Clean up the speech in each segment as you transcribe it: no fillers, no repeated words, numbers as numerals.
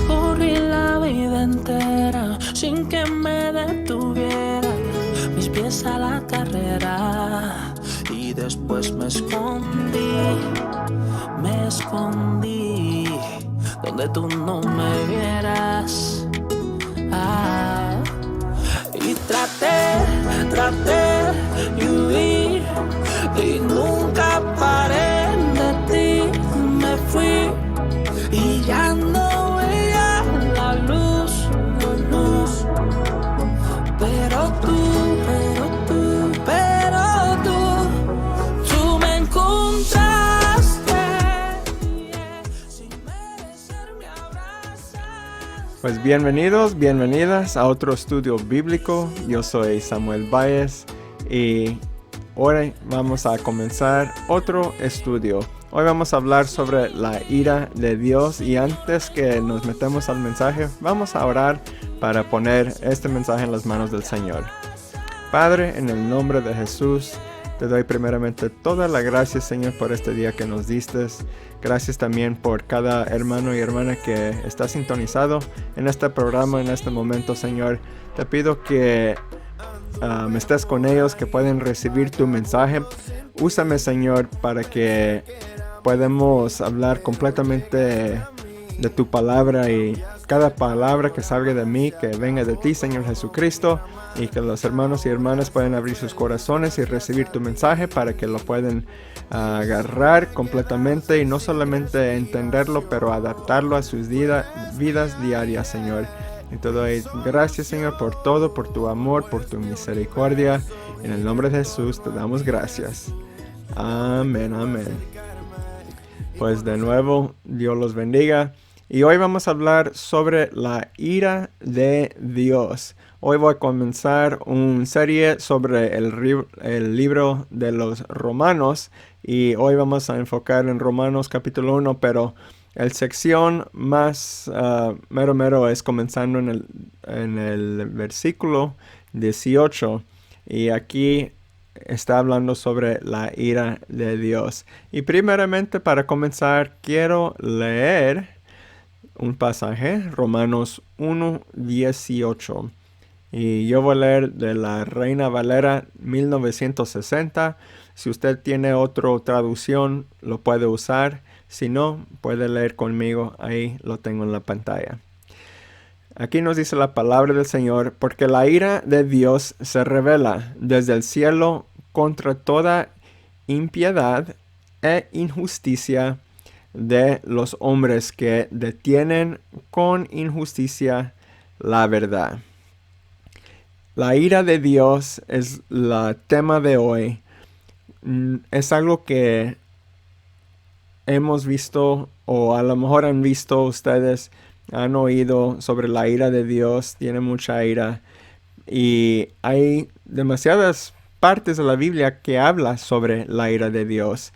Corrí la vida entera sin que me detuviera, mis pies a la carrera, y después me escondí donde tú no me vieras. Y traté de huir y nunca paré de ti. Me fui y ya no veía la luz, pero tú me encontraste, sin merecer me abrazas. Pues bienvenidas a otro estudio bíblico. Yo soy Samuel Valles y hoy vamos a comenzar otro estudio. Hoy vamos a hablar sobre la ira de Dios, y antes que nos metamos al mensaje, vamos a orar para poner este mensaje en las manos del Señor. Padre, en el nombre de Jesús, te doy primeramente toda la gracia, Señor, por este día que nos diste. Gracias también por cada hermano y hermana que está sintonizado en este programa, en este momento, Señor. Te pido que estés con ellos, que pueden recibir tu mensaje. Úsame, Señor, para que podamos hablar completamente de tu palabra, y cada palabra que salga de mí, que venga de ti, Señor Jesucristo, y que los hermanos y hermanas puedan abrir sus corazones y recibir tu mensaje para que lo puedan agarrar completamente, y no solamente entenderlo, pero adaptarlo a sus vidas diarias, Señor. Y te doy gracias, Señor, por todo, por tu amor, por tu misericordia. En el nombre de Jesús te damos gracias. Amén, amén. Pues de nuevo, Dios los bendiga. Y hoy vamos a hablar sobre la ira de Dios. Hoy voy a comenzar una serie sobre el libro de los Romanos. Y hoy vamos a enfocar en Romanos capítulo 1, pero la sección más mero es comenzando en el versículo 18. Y aquí está hablando sobre la ira de Dios. Y primeramente, para comenzar, quiero leer un pasaje, Romanos 1:18. Y yo voy a leer de la Reina Valera 1960. Si usted tiene otra traducción, lo puede usar. Si no, puede leer conmigo. Ahí lo tengo en la pantalla. Aquí nos dice la palabra del Señor: porque la ira de Dios se revela desde el cielo contra toda impiedad e injusticia de los hombres que detienen con injusticia la verdad. La ira de Dios es el tema de hoy. Es algo que hemos visto, o a lo mejor han visto ustedes, han oído sobre la ira de Dios. Tiene mucha ira, y hay demasiadas partes de la Biblia que habla sobre la ira de Dios.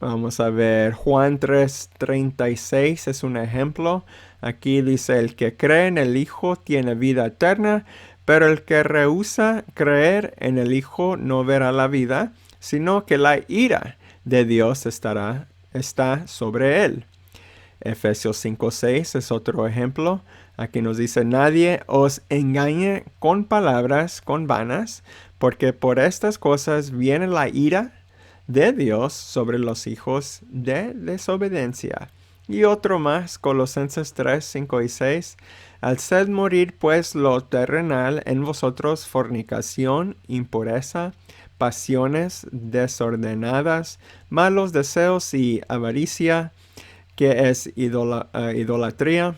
Vamos a ver, Juan 3:36 es un ejemplo. Aquí dice: el que cree en el Hijo tiene vida eterna, pero el que rehúsa creer en el Hijo no verá la vida, sino que la ira de Dios está sobre él. Efesios 5:6 es otro ejemplo. Aquí nos dice: nadie os engañe con palabras vanas, porque por estas cosas viene la ira de Dios sobre los hijos de desobediencia. Y otro más, Colosenses 3:5-6. Haced morir pues lo terrenal en vosotros: fornicación, impureza, pasiones desordenadas, malos deseos y avaricia, que es idolatría,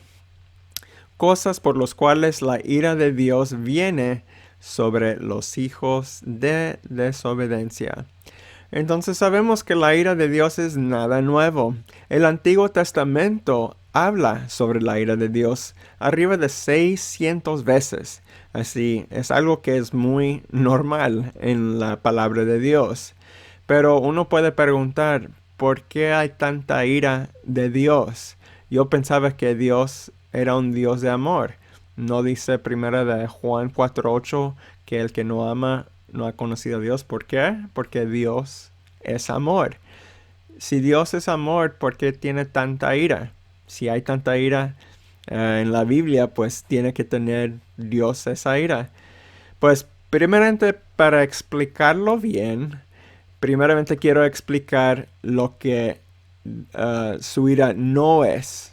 cosas por las cuales la ira de Dios viene sobre los hijos de desobediencia. Entonces sabemos que la ira de Dios es nada nuevo. El Antiguo Testamento habla sobre la ira de Dios arriba de 600 veces. Así, es algo que es muy normal en la palabra de Dios. Pero uno puede preguntar: ¿por qué hay tanta ira de Dios? Yo pensaba que Dios era un Dios de amor. ¿No dice primera de Juan 4:8 que el que no ama no ha conocido a Dios? ¿Por qué? Porque Dios es amor. si Dios es amor, ¿por qué tiene tanta ira? Si hay tanta ira en la Biblia, pues tiene que tener Dios esa ira. Pues primeramente, para explicarlo bien, primeramente quiero explicar lo que su ira no es.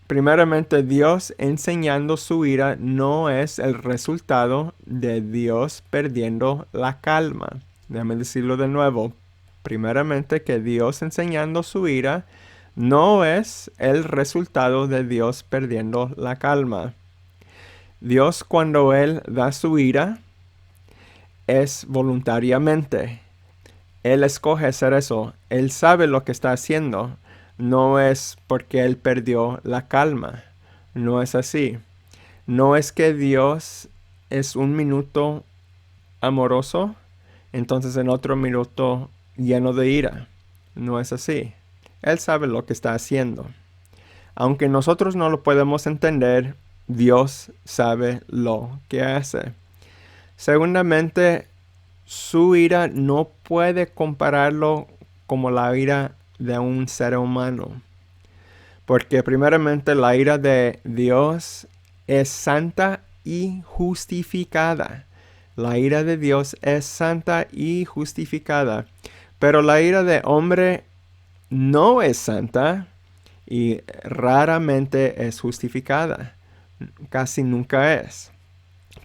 Primeramente, Dios enseñando su ira no es el resultado de Dios perdiendo la calma. Déjame decirlo de nuevo. Primeramente, que Dios enseñando su ira no es el resultado de Dios perdiendo la calma. Dios, cuando Él da su ira, es voluntariamente. Él escoge hacer eso. Él sabe lo que está haciendo. No es porque Él perdió la calma. No es así. No es que Dios es un minuto amoroso, entonces en otro minuto lleno de ira. No es así. Él sabe lo que está haciendo. Aunque nosotros no lo podemos entender, Dios sabe lo que hace. Segundamente, su ira no puede compararlo como la ira de un ser humano. Porque primeramente la ira de Dios es santa y justificada. La ira de Dios es santa y justificada. Pero la ira de hombre no es santa y raramente es justificada. Casi nunca es.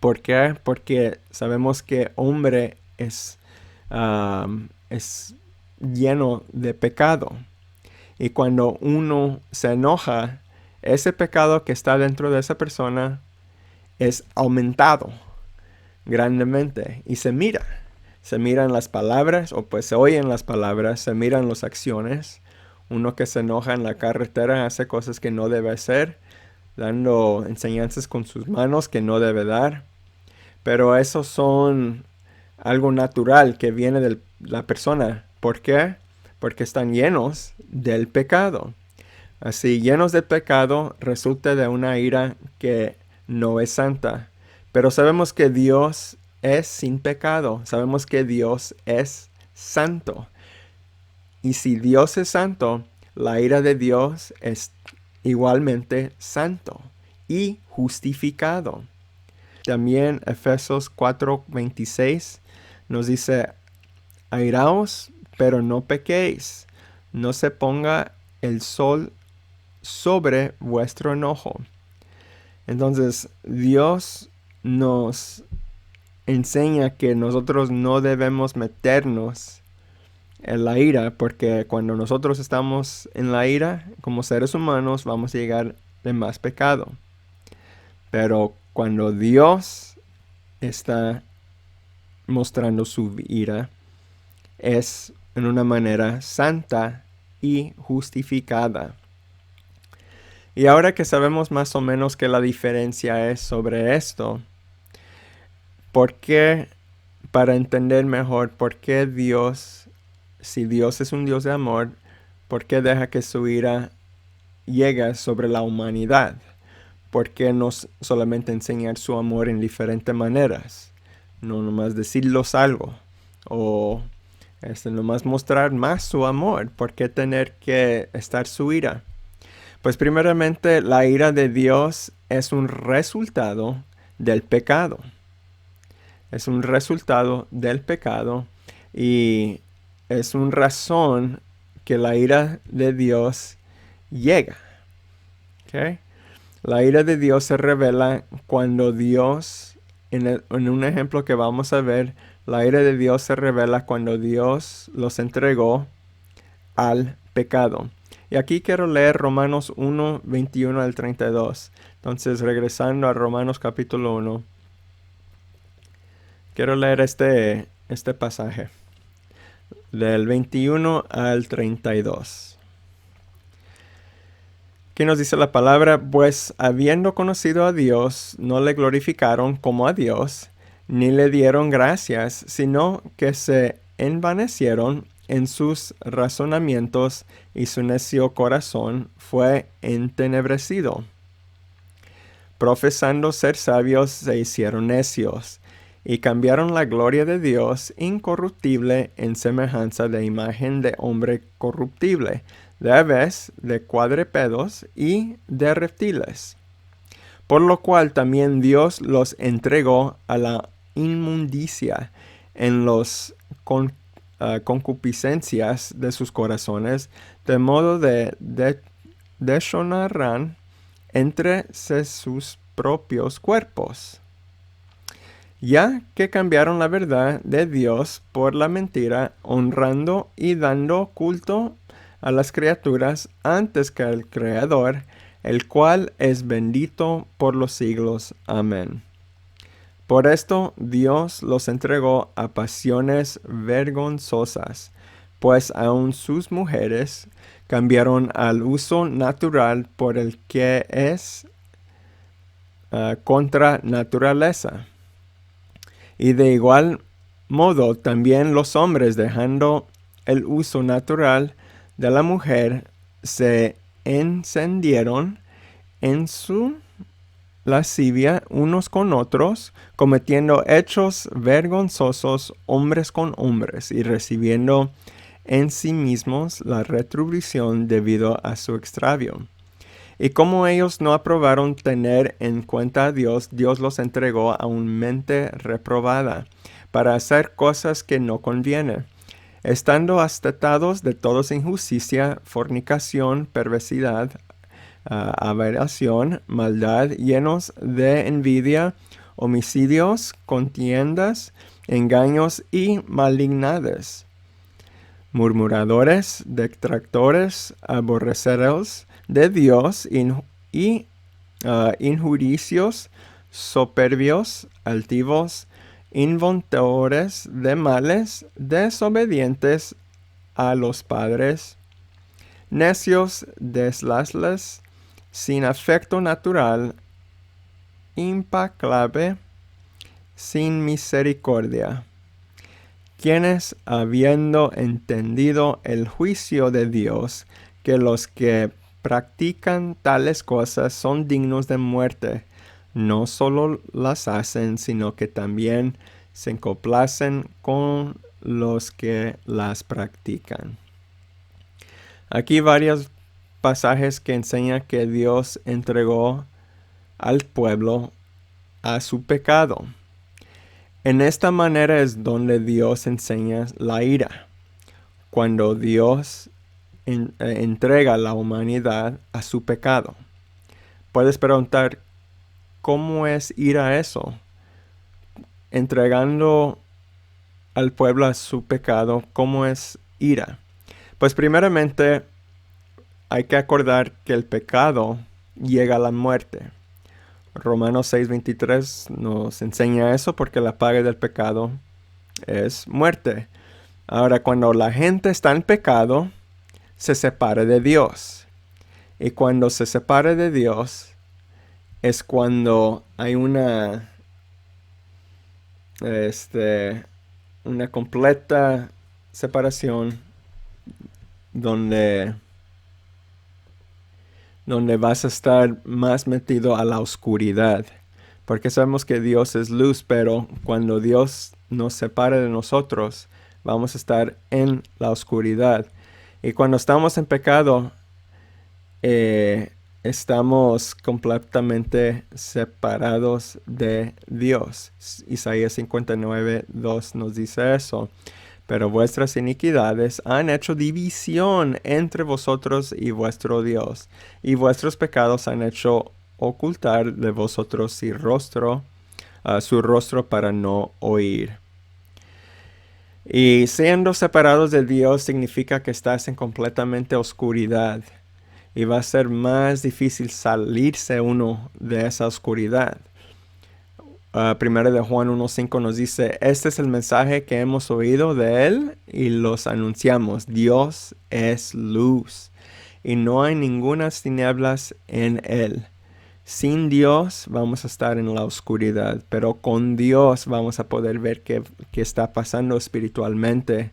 ¿Por qué? Porque sabemos que hombre es lleno de pecado. Y cuando uno se enoja, ese pecado que está dentro de esa persona es aumentado grandemente. Y se mira. Se miran las palabras, o pues se oyen las palabras, se miran las acciones. Uno que se enoja en la carretera hace cosas que no debe hacer, dando enseñanzas con sus manos que no debe dar. Pero esos son algo natural que viene de la persona. ¿Por qué? Porque están llenos del pecado. Así, llenos del pecado, resulta de una ira que no es santa. Pero sabemos que Dios es sin pecado. Sabemos que Dios es santo. Y si Dios es santo, la ira de Dios es igualmente santo y justificado. También Efesios 4:26 nos dice, airaos, pero no pequéis, no se ponga el sol sobre vuestro enojo. Entonces, Dios nos enseña que nosotros no debemos meternos en la ira, porque cuando nosotros estamos en la ira, como seres humanos, vamos a llegar de más pecado. Pero cuando Dios está mostrando su ira, es en una manera santa y justificada. Y ahora que sabemos más o menos qué la diferencia es sobre esto, ¿por qué, para entender mejor por qué Dios, si Dios es un Dios de amor, por qué deja que su ira llegue sobre la humanidad? ¿Por qué no solamente enseñar su amor en diferentes maneras? No nomás decirlos algo. O nomás mostrar más su amor. ¿Por qué tener que estar su ira? Pues primeramente, la ira de Dios es un resultado del pecado. Es un resultado del pecado. Y es una razón que la ira de Dios llega. ¿Ok? La ira de Dios se revela cuando Dios, en un ejemplo que vamos a ver, la ira de Dios se revela cuando Dios los entregó al pecado. Y aquí quiero leer Romanos 1, 21 al 32. Entonces, regresando a Romanos capítulo 1, quiero leer este pasaje, del 21 al 32. ¿Qué nos dice la palabra? Pues habiendo conocido a Dios, no le glorificaron como a Dios, ni le dieron gracias, sino que se envanecieron en sus razonamientos y su necio corazón fue entenebrecido. Profesando ser sabios, se hicieron necios y cambiaron la gloria de Dios incorruptible en semejanza de imagen de hombre corruptible, de aves, de cuadrúpedos y de reptiles. Por lo cual también Dios los entregó a la inmundicia en los concupiscencias de sus corazones, de modo de deshonrarán entre sus propios cuerpos, ya que cambiaron la verdad de Dios por la mentira, honrando y dando culto a las criaturas antes que al Creador, el cual es bendito por los siglos. Amén. Por esto Dios los entregó a pasiones vergonzosas, pues aun sus mujeres cambiaron al uso natural por el que es contra naturaleza. Y de igual modo también los hombres, dejando el uso natural de la mujer, se encendieron en su lascivia unos con otros, cometiendo hechos vergonzosos hombres con hombres y recibiendo en sí mismos la retribución debido a su extravío. Y como ellos no aprobaron tener en cuenta a Dios, Dios los entregó a una mente reprobada para hacer cosas que no conviene, estando astetados de toda injusticia, fornicación, perversidad, aberración, maldad, llenos de envidia, homicidios, contiendas, engaños y malignidades, murmuradores, detractores, aborreceros de Dios, injuriosos, soberbios, altivos, inventores de males, desobedientes a los padres, necios, deslaces, sin afecto natural, implacable, sin misericordia, quienes, habiendo entendido el juicio de Dios, que los que practican tales cosas son dignos de muerte, no solo las hacen, sino que también se complacen con los que las practican. Aquí varios pasajes que enseñan que Dios entregó al pueblo a su pecado. En esta manera es donde Dios enseña la ira. Cuando Dios entrega a la humanidad a su pecado. Puedes preguntar, ¿cómo es ira eso? Entregando al pueblo a su pecado, ¿cómo es ira? Pues primeramente hay que acordar que el pecado llega a la muerte. Romanos 6:23 nos enseña eso porque la paga del pecado es muerte. Ahora, cuando la gente está en pecado, se separa de Dios. Y cuando se separa de Dios, es cuando hay una completa separación donde vas a estar más metido a la oscuridad. Porque sabemos que Dios es luz, pero cuando Dios nos separa de nosotros, vamos a estar en la oscuridad. Y cuando estamos en pecado, estamos completamente separados de Dios. Isaías 59:2 nos dice eso. Pero vuestras iniquidades han hecho división entre vosotros y vuestro Dios, y vuestros pecados han hecho ocultar de vosotros su rostro para no oír. Y siendo separados de Dios significa que estás en completamente oscuridad. Y va a ser más difícil salirse uno de esa oscuridad. Primero de Juan 1:5 nos dice, este es el mensaje que hemos oído de Él y los anunciamos. Dios es luz y no hay ninguna tinieblas en Él. Sin Dios vamos a estar en la oscuridad, pero con Dios vamos a poder ver qué está pasando espiritualmente.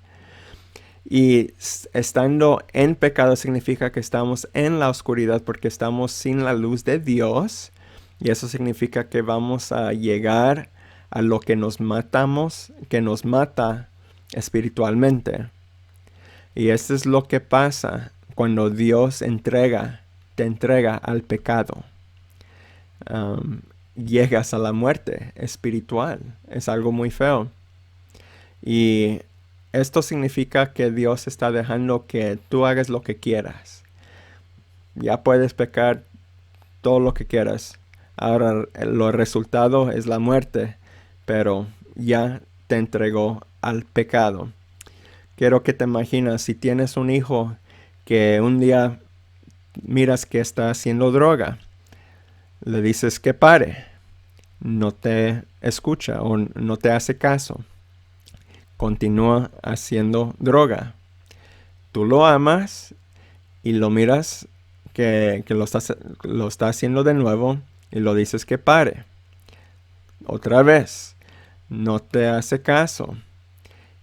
Y estando en pecado significa que estamos en la oscuridad porque estamos sin la luz de Dios. Y eso significa que vamos a llegar a lo que nos matamos, que nos mata espiritualmente. Y esto es lo que pasa cuando Dios te entrega al pecado. Llegas a la muerte espiritual. Es algo muy feo. Y esto significa que Dios está dejando que tú hagas lo que quieras. Ya puedes pecar todo lo que quieras. Ahora el resultado es la muerte, pero ya te entregó al pecado. Quiero que te imaginas si tienes un hijo que un día miras que está haciendo droga. Le dices que pare. No te escucha o no te hace caso. Continúa haciendo droga. Tú lo amas y lo miras que lo está haciendo de nuevo y lo dices que pare. Otra vez. No te hace caso.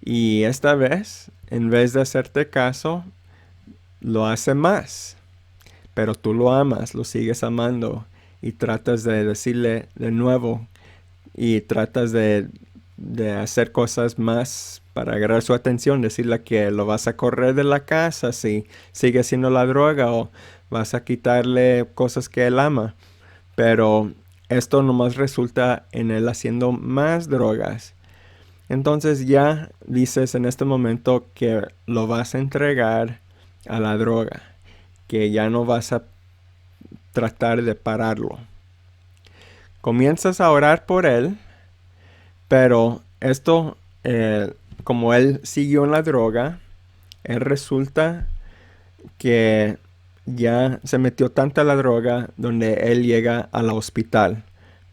Y esta vez, en vez de hacerte caso, lo hace más. Pero tú lo amas, lo sigues amando y tratas de decirle de nuevo y tratas de hacer cosas más para agarrar su atención, decirle que lo vas a correr de la casa si sigue haciendo la droga o vas a quitarle cosas que él ama. Pero esto nomás resulta en él haciendo más drogas. Entonces ya dices en este momento que lo vas a entregar a la droga, que ya no vas a tratar de pararlo. Comienzas a orar por él, pero esto, como él siguió en la droga, él resulta que ya se metió tanta la droga donde él llega al hospital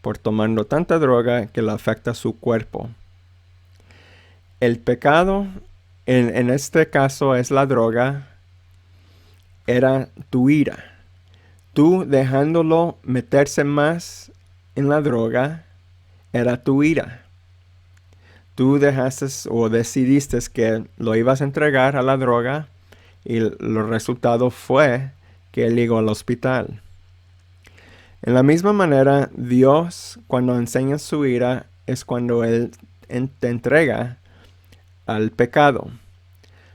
por tomando tanta droga que le afecta su cuerpo. El pecado, en este caso es la droga, era tu ira. Tú dejándolo meterse más en la droga, era tu ira. Tú dejaste o decidiste que lo ibas a entregar a la droga y el resultado fue que él llegó al hospital. En la misma manera, Dios, cuando enseña su ira, es cuando Él te entrega al pecado.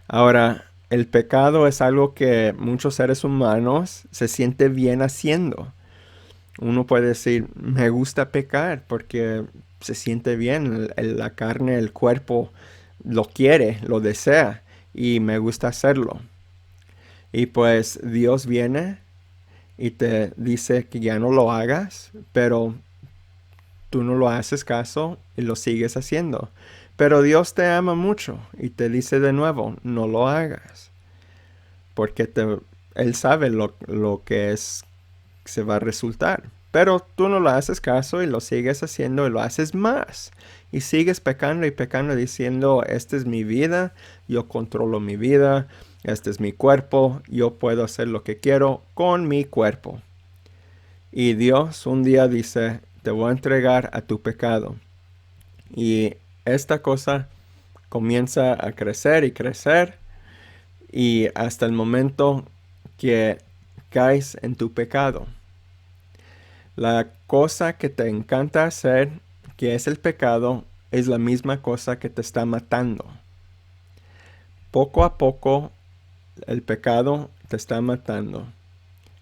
Ahora, el pecado es algo que muchos seres humanos se sienten bien haciendo. Uno puede decir, me gusta pecar porque se siente bien. La carne, el cuerpo lo quiere, lo desea y me gusta hacerlo. Y pues Dios viene y te dice que ya no lo hagas, pero tú no lo haces caso y lo sigues haciendo. Pero Dios te ama mucho y te dice de nuevo, no lo hagas. Porque Él sabe lo que se va a resultar. Pero tú no lo haces caso y lo sigues haciendo y lo haces más. Y sigues pecando y pecando diciendo, esta es mi vida, yo controlo mi vida, este es mi cuerpo, yo puedo hacer lo que quiero con mi cuerpo. Y Dios un día dice, te voy a entregar a tu pecado. Y esta cosa comienza a crecer y crecer. Y hasta el momento que caes en tu pecado. La cosa que te encanta hacer, que es el pecado, es la misma cosa que te está matando. Poco a poco, el pecado te está matando.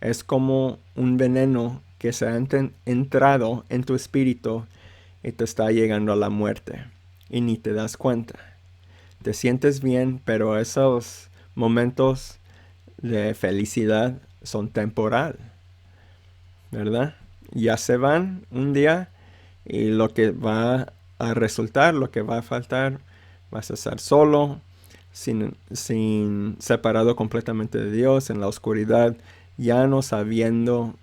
Es como un veneno que se ha entrado en tu espíritu y te está llegando a la muerte. Y ni te das cuenta. Te sientes bien, pero esos momentos de felicidad son temporal, ¿verdad? Ya se van un día y lo que va a resultar, lo que va a faltar, vas a estar solo, sin separado completamente de Dios, en la oscuridad, ya no sabiendo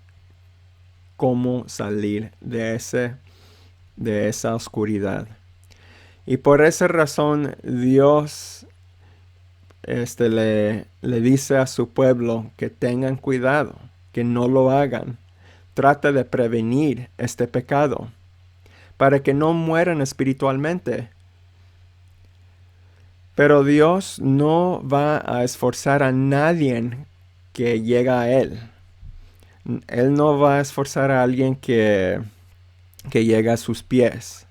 cómo salir de esa oscuridad. Y por esa razón Dios le dice a su pueblo que tengan cuidado, que no lo hagan. Trata de prevenir este pecado para que no mueran espiritualmente. Pero Dios no va a esforzar a nadie que llega a Él. Él no va a esforzar a alguien que llega a sus pies.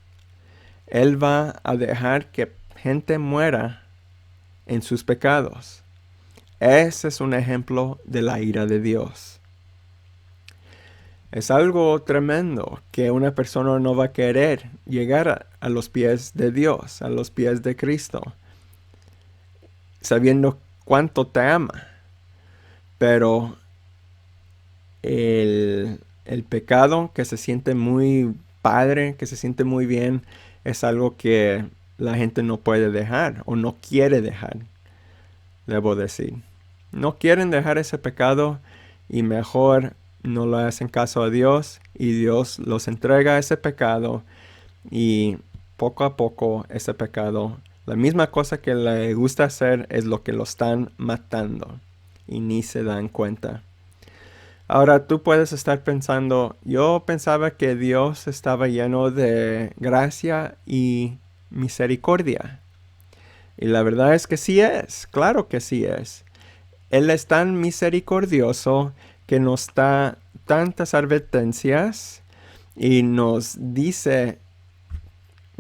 Él va a dejar que gente muera en sus pecados. Ese es un ejemplo de la ira de Dios. Es algo tremendo que una persona no va a querer llegar a los pies de Dios, a los pies de Cristo, sabiendo cuánto te ama. Pero el pecado que se siente muy padre, que se siente muy bien, es algo que la gente no puede dejar o no quiere dejar, debo decir. No quieren dejar ese pecado y mejor no le hacen caso a Dios y Dios los entrega a ese pecado y poco a poco ese pecado, la misma cosa que le gusta hacer es lo que lo están matando y ni se dan cuenta. Ahora tú puedes estar pensando, yo pensaba que Dios estaba lleno de gracia y misericordia. Y la verdad es que sí es, claro que sí es. Él es tan misericordioso que nos da tantas advertencias y nos dice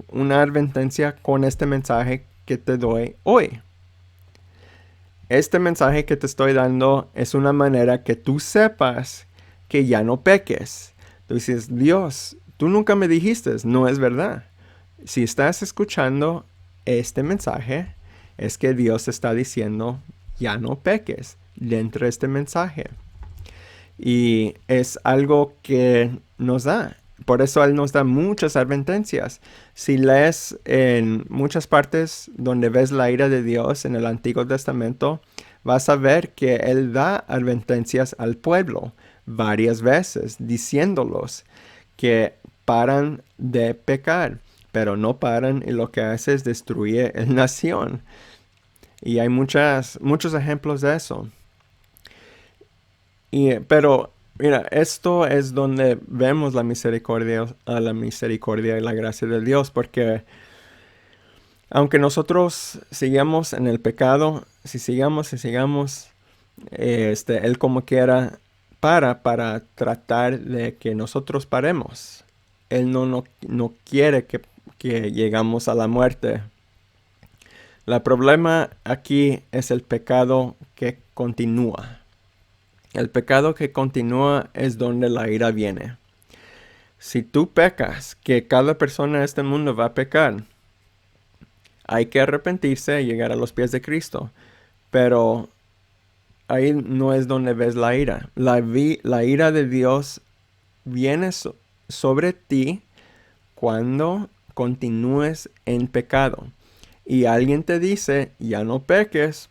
una advertencia con este mensaje que te doy hoy. Este mensaje que te estoy dando es una manera que tú sepas que ya no peques. Tú dices, Dios, tú nunca me dijiste, no es verdad. Si estás escuchando este mensaje, es que Dios está diciendo, ya no peques dentro de este mensaje. Y es algo que nos da. Por eso Él nos da muchas advertencias. Si lees en muchas partes donde ves la ira de Dios en el Antiguo Testamento, vas a ver que Él da advertencias al pueblo varias veces, diciéndolos que paran de pecar, pero no paran y lo que hace es destruir la nación. Y hay muchos ejemplos de eso. Pero mira, esto es donde vemos la misericordia y la gracia de Dios, porque aunque nosotros sigamos en el pecado, si sigamos, Él como quiera para tratar de que nosotros paremos. Él no quiere que llegamos a la muerte. El problema aquí es el pecado que continúa. El pecado que continúa es donde la ira viene. Si tú pecas, que cada persona en este mundo va a pecar, hay que arrepentirse y llegar a los pies de Cristo. Pero ahí no es donde ves la ira. La ira de Dios viene sobre ti cuando continúes en pecado. Y alguien te dice, ya no peques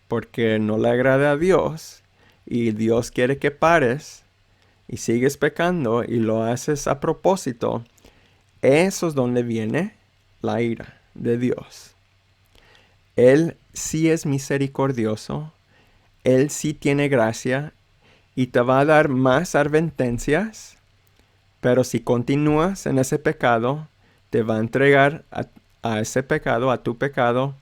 porque no le agrada a Dios. Y Dios quiere que pares y sigues pecando y lo haces a propósito. Eso es donde viene la ira de Dios. Él sí es misericordioso. Él sí tiene gracia y te va a dar más advertencias. Pero si continúas en ese pecado, te va a entregar a ese pecado, a tu pecado.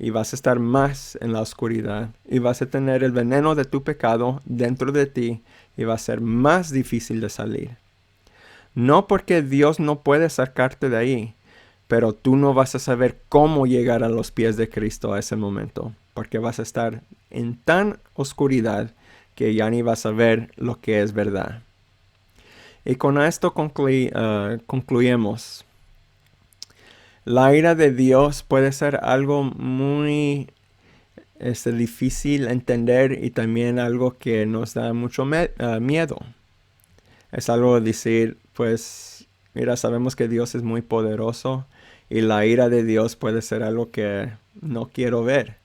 Y vas a estar más en la oscuridad. Y vas a tener el veneno de tu pecado dentro de ti. Y va a ser más difícil de salir. No porque Dios no puede sacarte de ahí. Pero tú no vas a saber cómo llegar a los pies de Cristo a ese momento. Porque vas a estar en tan oscuridad que ya ni vas a ver lo que es verdad. Y con esto concluimos. La ira de Dios puede ser algo muy difícil entender y también algo que nos da mucho miedo. Es algo de decir, pues, mira, sabemos que Dios es muy poderoso y la ira de Dios puede ser algo que no quiero ver.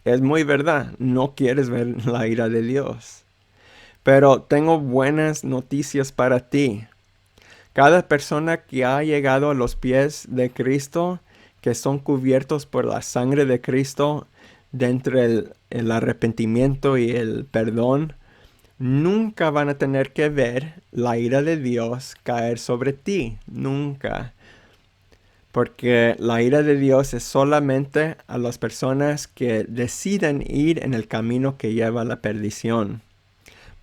Es muy verdad, no quieres ver la ira de Dios. Pero tengo buenas noticias para ti. Cada persona que ha llegado a los pies de Cristo, que son cubiertos por la sangre de Cristo, dentro el arrepentimiento y el perdón, nunca van a tener que ver la ira de Dios caer sobre ti. Nunca. Porque la ira de Dios es solamente a las personas que deciden ir en el camino que lleva a la perdición.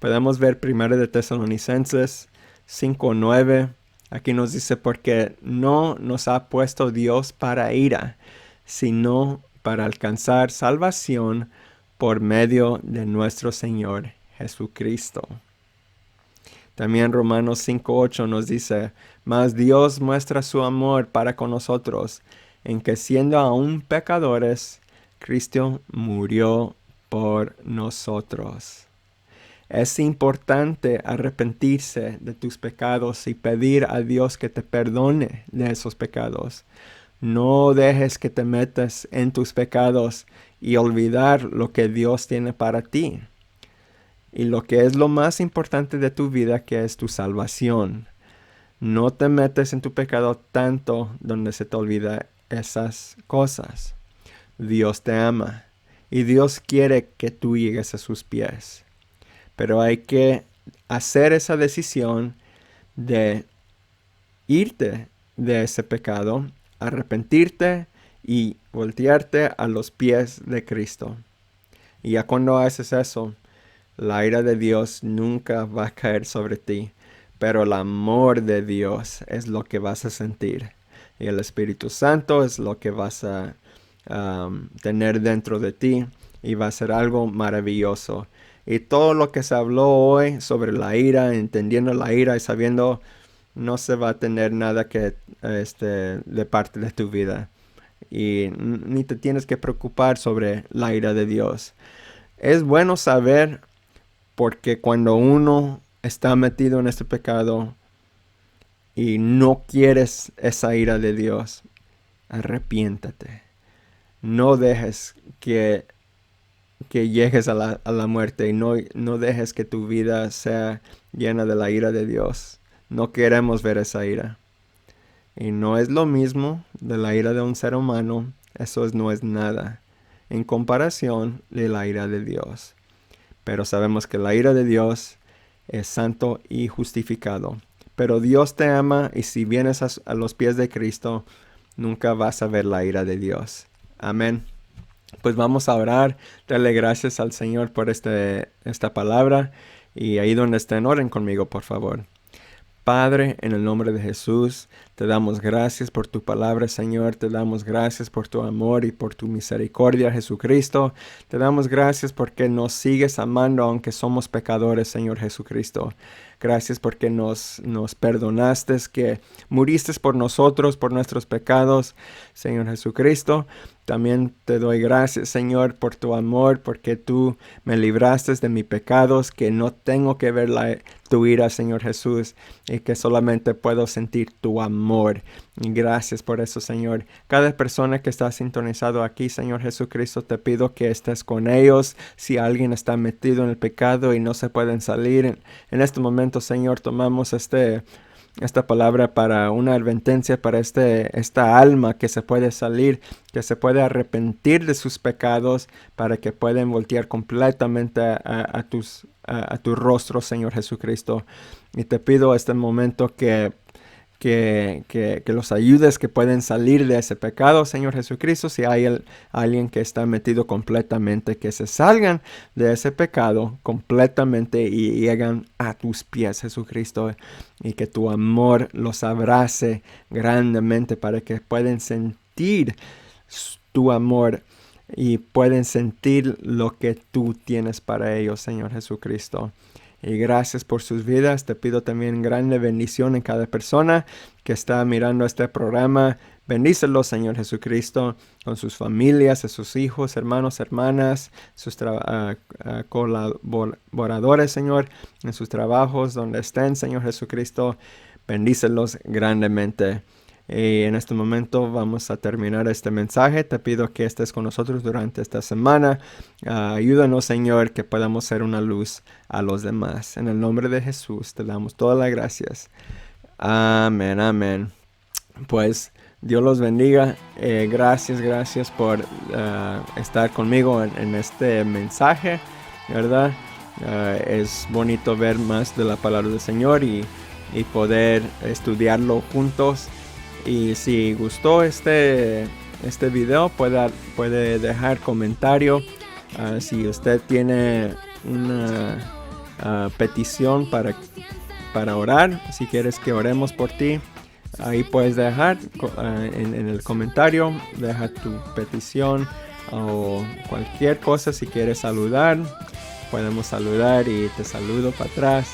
Podemos ver 1 de Tesalonicenses 5:9. Aquí nos dice, porque no nos ha puesto Dios para ira, sino para alcanzar salvación por medio de nuestro Señor Jesucristo. También Romanos 5:8 nos dice, mas Dios muestra su amor para con nosotros, en que siendo aún pecadores, Cristo murió por nosotros. Es importante arrepentirse de tus pecados y pedir a Dios que te perdone de esos pecados. No dejes que te metas en tus pecados y olvidar lo que Dios tiene para ti. Y lo que es lo más importante de tu vida, que es tu salvación. No te metes en tu pecado tanto donde se te olvida esas cosas. Dios te ama y Dios quiere que tú llegues a sus pies. Pero hay que hacer esa decisión de irte de ese pecado, arrepentirte y voltearte a los pies de Cristo. Y ya cuando haces eso, la ira de Dios nunca va a caer sobre ti, pero el amor de Dios es lo que vas a sentir. Y el Espíritu Santo es lo que vas a tener dentro de ti y va a ser algo maravilloso. Y todo lo que se habló hoy sobre la ira, entendiendo la ira y sabiendo, no se va a tener nada que de parte de tu vida. Y ni te tienes que preocupar sobre la ira de Dios. Es bueno saber, porque cuando uno está metido en este pecado y no quieres esa ira de Dios, arrepiéntate. No dejes que llegues a la muerte y no dejes que tu vida sea llena de la ira de Dios. No queremos ver esa ira. Y no es lo mismo de la ira de un ser humano. Eso no es nada en comparación de la ira de Dios. Pero sabemos que la ira de Dios es santo y justificado. Pero Dios te ama y si vienes a los pies de Cristo, nunca vas a ver la ira de Dios. Amén. Pues vamos a orar, darle gracias al Señor por esta palabra. Y ahí donde estén, oren conmigo, por favor. Padre, en el nombre de Jesús, te damos gracias por tu palabra, Señor. Te damos gracias por tu amor y por tu misericordia, Jesucristo. Te damos gracias porque nos sigues amando aunque somos pecadores, Señor Jesucristo. Gracias porque nos perdonaste, que muriste por nosotros, por nuestros pecados, Señor Jesucristo. También te doy gracias, Señor, por tu amor, porque tú me libraste de mis pecados, que no tengo que ver tu ira, Señor Jesús, y que solamente puedo sentir tu amor. Y gracias por eso, Señor. Cada persona que está sintonizado aquí, Señor Jesucristo, te pido que estés con ellos. Si alguien está metido en el pecado y no se pueden salir, en este momento, Señor, tomamos esta palabra para una advertencia para esta alma que se puede salir, que se puede arrepentir de sus pecados para que puedan voltear completamente a tu rostro, Señor Jesucristo. Y te pido este momento que los ayudes, que pueden salir de ese pecado, Señor Jesucristo. Si hay alguien que está metido completamente, que se salgan de ese pecado completamente y llegan a tus pies, Jesucristo, y que tu amor los abrace grandemente para que puedan sentir tu amor y pueden sentir lo que tú tienes para ellos, Señor Jesucristo. Y gracias por sus vidas. Te pido también grande bendición en cada persona que está mirando este programa. Bendícelos, Señor Jesucristo, con sus familias, sus hijos, hermanos, hermanas, sus colaboradores, Señor, en sus trabajos, donde estén, Señor Jesucristo. Bendícelos grandemente. Y en este momento vamos a terminar este mensaje. Te pido que estés con nosotros durante esta semana. Ayúdanos, Señor, que podamos ser una luz a los demás. En el nombre de Jesús te damos todas las gracias. Amén, amén. Pues Dios los bendiga. Gracias por estar conmigo en este mensaje, ¿verdad? Es bonito ver más de la palabra del Señor y poder estudiarlo juntos. Y si gustó este video, puede dejar comentario. Si usted tiene una petición para para orar. Si quieres que oremos por ti, ahí puedes dejar en el comentario, deja tu petición o cualquier cosa. Si quieres saludar, podemos saludar y te saludo para atrás.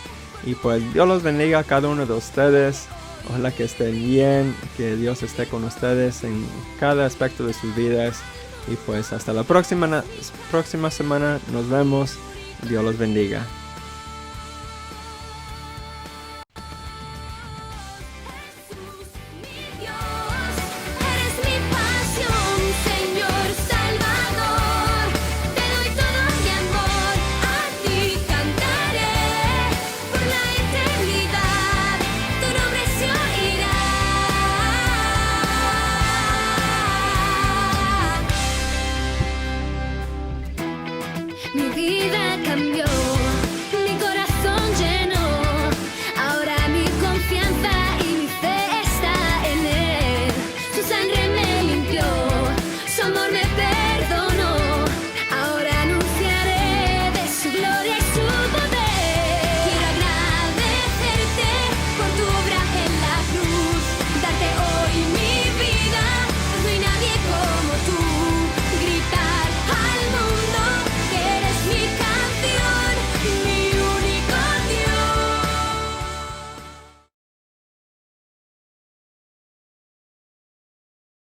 Y pues Dios los bendiga a cada uno de ustedes. Ojalá que estén bien, que Dios esté con ustedes en cada aspecto de sus vidas. Y pues hasta la próxima semana. Nos vemos. Dios los bendiga. Mi vida cambió.